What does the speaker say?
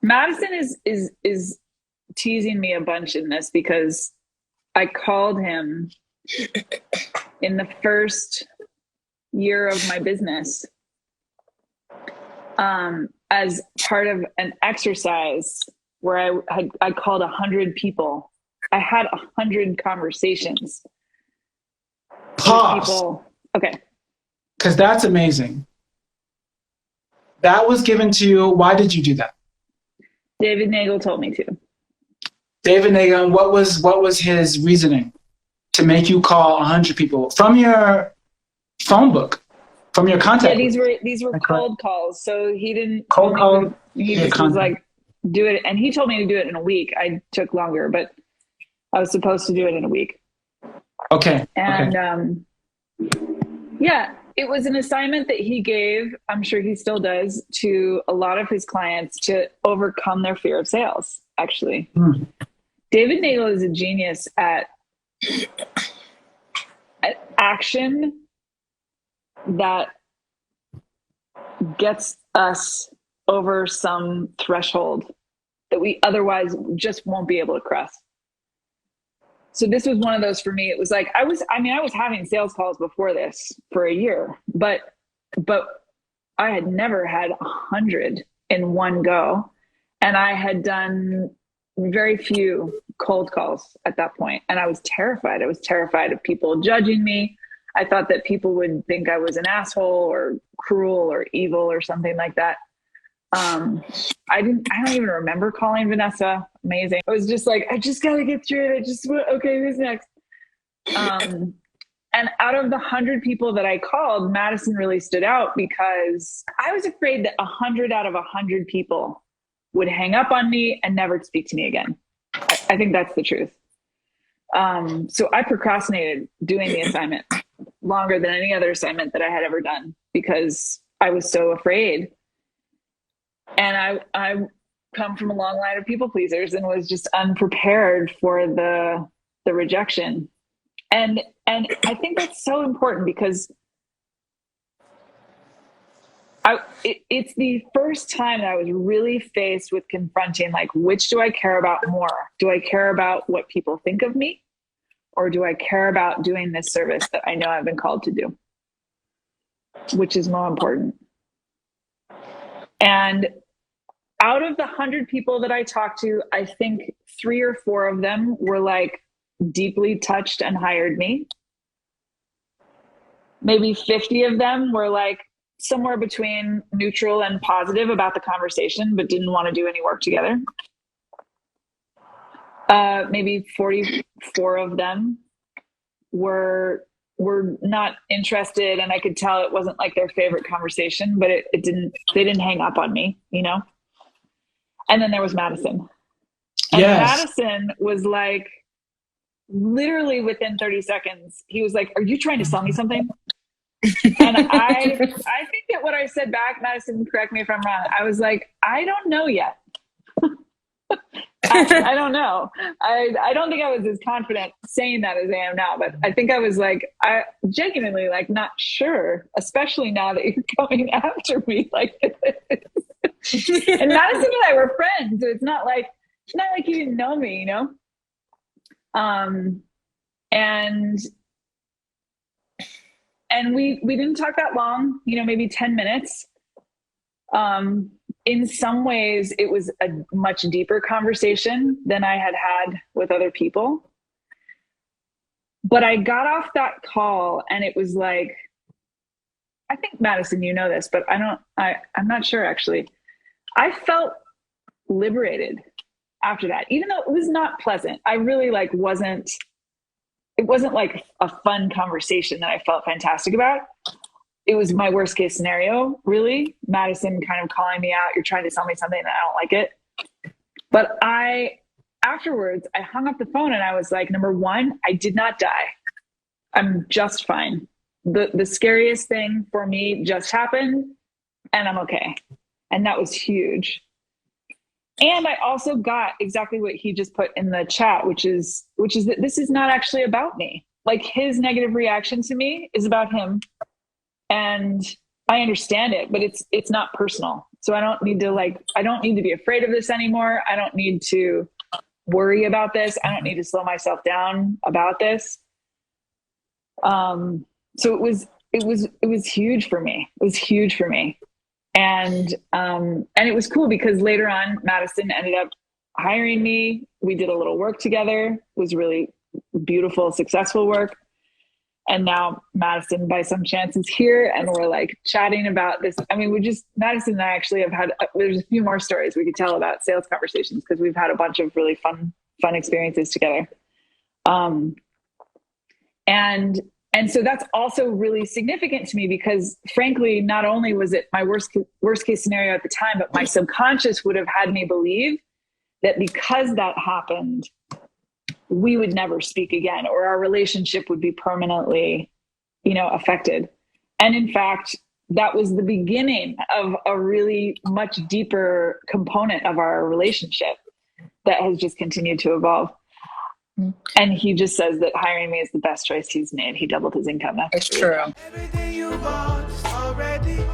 Madison is teasing me a bunch in this because I called him in the first year of my business as part of an exercise where I called 100 people. I had 100 conversations with Pause, people. Okay. because that's amazing. That was given to you. Why did you do that? David Nagel told me to. David Nagan, what was his reasoning to make you call 100 people from your phone book, from your Yeah, contact book? these were Correct. cold calls. So he didn't tell Cold me call he your just was contact. like, do it. And he told me to do it in a week. I took longer, but I was supposed to do it in a week. Okay. Okay. And yeah, it was an assignment that he gave, I'm sure he still does, to a lot of his clients to overcome their fear of sales, actually. Hmm. David Nagel is a genius at action that gets us over some threshold that we otherwise just won't be able to cross. So this was one of those for me. It was like I was having sales calls before this for a year, but I had never had 100 in one go, and I had done very few cold calls at that point, and I was terrified. I was terrified of people judging me. I thought that people would think I was an asshole or cruel or evil or something like that. Um, I don't even remember calling Vanessa. Amazing. I was just like, I just got to get through it. Okay, who's next? Um, and out of the 100 people that I called, Madison really stood out because I was afraid that 100 out of 100 people would hang up on me and never speak to me again. I think that's the truth. So I procrastinated doing the assignment longer than any other assignment that I had ever done because I was so afraid. And I come from a long line of people pleasers and was just unprepared for the rejection. And I think that's so important because it's the first time that I was really faced with confronting, like, which do I care about more? Do I care about what people think of me? Or do I care about doing this service that I know I've been called to do? Which is more important? And out of the 100 people that I talked to, I think 3 or 4 of them were like deeply touched and hired me. Maybe 50 of them were like somewhere between neutral and positive about the conversation, but didn't want to do any work together. Maybe 44 of them were not interested, and I could tell it wasn't like their favorite conversation, but they didn't hang up on me, you know? And then there was Madison. And Yes. Madison was like, literally within 30 seconds, he was like, "Are you trying to sell me something?" And I think that what I said back, Madison, correct me if I'm wrong, I was like, "I don't know yet. I don't know. I don't think I was as confident saying that as I am now, but I think I was like, I genuinely like not sure, especially now that you're coming after me like this. And Madison and I were friends, so it's not like you didn't know me, you know. Um, and we didn't talk that long, you know, maybe 10 minutes. In some ways, it was a much deeper conversation than I had had with other people. But I got off that call and it was like, I think Madison, you know this, but I'm not sure actually. I felt liberated after that, even though it was not pleasant. I really it wasn't like a fun conversation that I felt fantastic about. It was my worst case scenario, really. Madison kind of calling me out, "You're trying to sell me something and I don't like it." But afterwards, I hung up the phone and I was like, number one, I did not die. I'm just fine. The scariest thing for me just happened and I'm okay. And that was huge. And I also got exactly what he just put in the chat, which is that this is not actually about me. Like his negative reaction to me is about him. And I understand it, but it's not personal. So I don't need to be afraid of this anymore. I don't need to worry about this. I don't need to slow myself down about this. So it was huge for me. It was huge for me. And it was cool because later on, Madison ended up hiring me. We did a little work together. It was really beautiful, successful work. And now Madison, by some chance, is here, and we're like chatting about this. I mean, Madison and I actually have had, there's a few more stories we could tell about sales conversations because we've had a bunch of really fun experiences together. And so that's also really significant to me because, frankly, not only was it my worst case scenario at the time, but my subconscious would have had me believe that because that happened, we would never speak again, or our relationship would be permanently, affected. And in fact, that was the beginning of a really much deeper component of our relationship that has just continued to evolve. And he just says that hiring me is the best choice he's made. He doubled his income. It's true. Everything you want already.